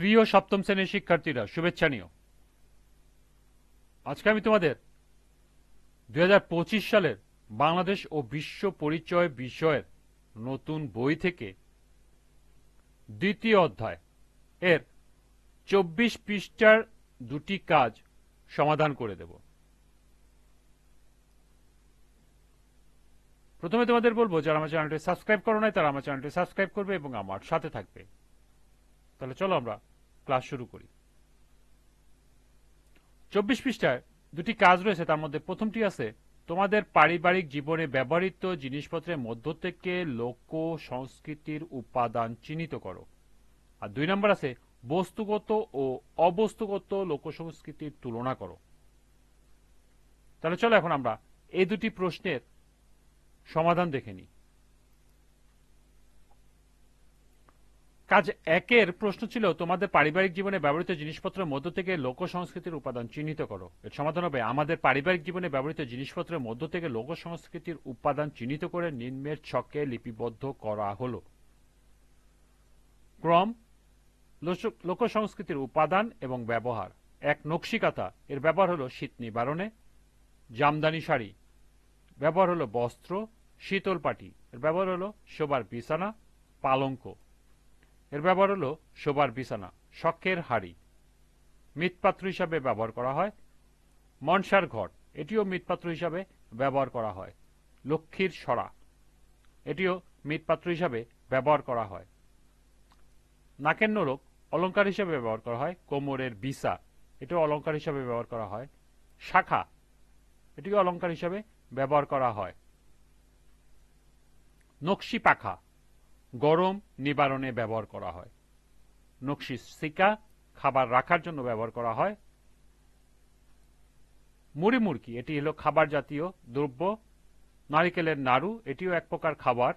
প্রিয় সপ্তম শ্রেণীর শিক্ষার্থীরা, শুভেচ্ছা নিও। আজকে আমি তোমাদের 2025 সালের বাংলাদেশ ও বিশ্ব পরিচয় বিষয়ের নতুন বই থেকে দ্বিতীয় অধ্যায় এর 24 পৃষ্ঠার দুটি কাজ সমাধান করে দেব। প্রথমে তোমাদের বলবো, যারা আমার চ্যানেলটি সাবস্ক্রাইব করো নাই তারা আমার চ্যানেলটি সাবস্ক্রাইব করবে এবং আমার সাথে থাকবে। তাহলে চলো আমরা ক্লাস শুরু করি। 24 পৃষ্ঠায় দুটি কাজ রয়েছে, তার মধ্যে প্রথমটি আছে তোমাদের পারিবারিক জীবনে ব্যবহৃত জিনিসপত্রের মধ্য থেকে লোক সংস্কৃতির উপাদান চিহ্নিত করো, আর 2 নম্বর আছে বস্তুগত ও অবস্তুগত লোক সংস্কৃতির তুলনা করো। তাহলে চলো এখন আমরা এই দুটি প্রশ্নের সমাধান দেখে নিই। কাজ 1-এর প্রশ্ন ছিল তোমাদের পারিবারিক জীবনে ব্যবহৃত জিনিসপত্রের মধ্য থেকে লোক সংস্কৃতির উপাদান চিহ্নিত করো। এর সমাধান হবে আমাদের পারিবারিক জীবনে ব্যবহৃত জিনিসপত্রের মধ্য থেকে লোক সংস্কৃতির উপাদান চিহ্নিত করে নিম্নের ছকে লিপিবদ্ধ করা হলো। ক্রম: লোক সংস্কৃতির উপাদান এবং ব্যবহার। 1, নকশিকাঁথা। এর ব্যবহার হলো শীত নিবারণে। জামদানি শাড়ি ব্যবহার হলো বস্ত্র। শীতল পাটি এর ব্যবহার হলো শোবার বিছানা। পালঙ্ক এর ব্যবহার হলো শোবার বিছানা। শখের হাড়ি মৃৎপাত্র হিসাবে ব্যবহার করা হয়। মনসার ঘট এটিও মৃৎপাত্র হিসাবে ব্যবহার করা হয়। লক্ষ্মীর সরা এটিও মৃৎপাত্র হিসাবে ব্যবহার করা হয়। নাকের নোলক অলঙ্কার হিসাবে ব্যবহার করা হয়। কোমরের বিছা এটিও অলঙ্কার হিসাবে ব্যবহার করা হয়। শাখা এটিও অলঙ্কার হিসাবে ব্যবহার করা হয়। নকশি পাখা গরম নিবারণে ব্যবহার করা হয়। নকশি সিকা খাবার রাখার জন্য ব্যবহার করা হয়। মুড়ি মুড়কি এটি হলো খাবার জাতীয় দ্রব্য। নারিকেলের নাড়ু এটিও এক প্রকার খাবার।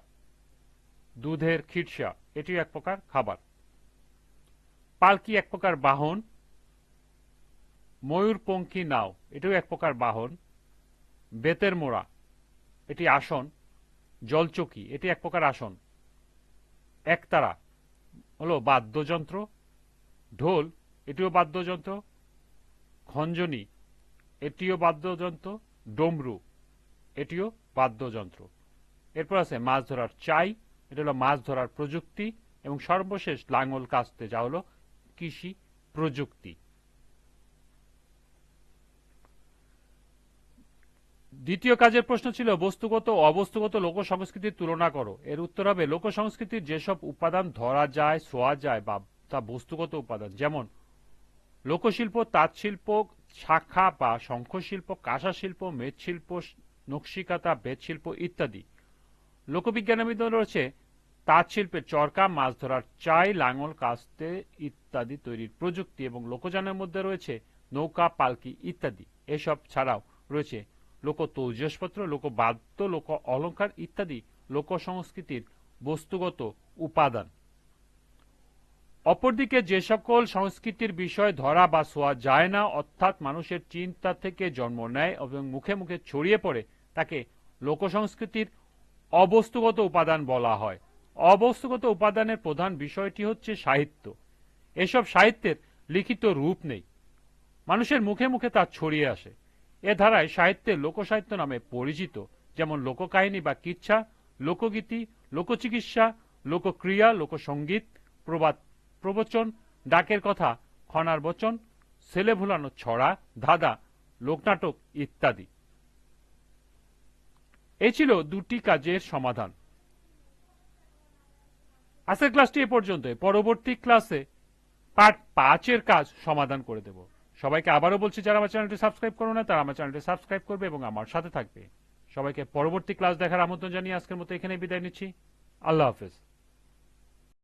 দুধের খিরসা এটিও এক প্রকার খাবার। পালকি এক প্রকার বাহন। ময়ূরপঙ্খী নাও এটিও এক প্রকার বাহন। বেতের মোড়া এটি আসন। জলচকি এটি এক প্রকার আসন। একতারা হলো বাদ্যযন্ত্র। ঢোল এটিও বাদ্যযন্ত্র। খঞ্জনি এটিও বাদ্যযন্ত্র। ডমরু এটিও বাদ্যযন্ত্র। এরপর আছে মাছ ধরার চাই, এটা হলো মাছ ধরার প্রযুক্তি। এবং সর্বশেষ লাঙল কাস্তে, যা হলো কৃষি প্রযুক্তি। দ্বিতীয় কাজের প্রশ্ন ছিল বস্তুগত ও অবস্তুগত লোক সংস্কৃতির তুলনা করো। এর উত্তর হবে লোক সংস্কৃতির যেসব উপাদান ধরা যায়, ছোঁয়া যায় বা তা বস্তুগত উপাদান, যেমন লোকশিল্প, তাঁতশিল্প, শাখা বা শঙ্খশিল্প, কাঁসা শিল্প, মৃৎশিল্প, নকশিকাঁথা, বেতশিল্প ইত্যাদি। লোকবিজ্ঞানের মধ্যে রয়েছে তাঁত শিল্পের চরকা, মাছ ধরার চাই, লাঙল কাস্তে ইত্যাদি তৈরির প্রযুক্তি। এবং লোকযানের মধ্যে রয়েছে নৌকা, পালকি ইত্যাদি। এসব ছাড়াও রয়েছে লোক তৈজসপত্র, লোকবাদ্য, লোক অলঙ্কার ইত্যাদি লোক সংস্কৃতির বস্তুগত উপাদান। অপরদিকে যে সকল সংস্কৃতির বিষয় ধরা বা ছোঁয়া যায় না, অর্থাৎ মানুষের চিন্তা থেকে জন্ম নেয় এবং মুখে মুখে ছড়িয়ে পড়ে, তাকে লোক সংস্কৃতির অবস্তুগত উপাদান বলা হয়। অবস্তুগত উপাদানের প্রধান বিষয়টি হচ্ছে সাহিত্য। এসব সাহিত্যের লিখিত রূপ নেই, মানুষের মুখে মুখে তা ছড়িয়ে আসে। এ ধারায় সাহিত্যের লোকসাহিত্য নামে পরিচিত, যেমন লোককাহিনী বা কিচ্ছা, লোকগীতি, লোকচিকিৎসা, লোকক্রিয়া, লোকসঙ্গীত, প্রবাদ প্রবচন, ডাকের কথা, খনার বচন, ছেলে ভুলানো ছড়া, ধাঁধা, লোকনাটক ইত্যাদি। এই ছিল দুটি কাজের সমাধান। আজকের ক্লাসটি এ পর্যন্ত। পরবর্তী ক্লাসে পার্ট 5-এর কাজ সমাধান করে দেব। সবাইকে আবারও বলছি, যারা আমার চ্যানেলটি সাবস্ক্রাইব করো না তারা আমার চ্যানেলটি সাবস্ক্রাইব করবে এবং আমার সাথে থাকবে। সবাইকে পরবর্তী ক্লাস দেখার আমন্ত্রণ জানিয়ে আজকের মতো এখানে বিদায় নিচ্ছি। আল্লাহ হাফেজ।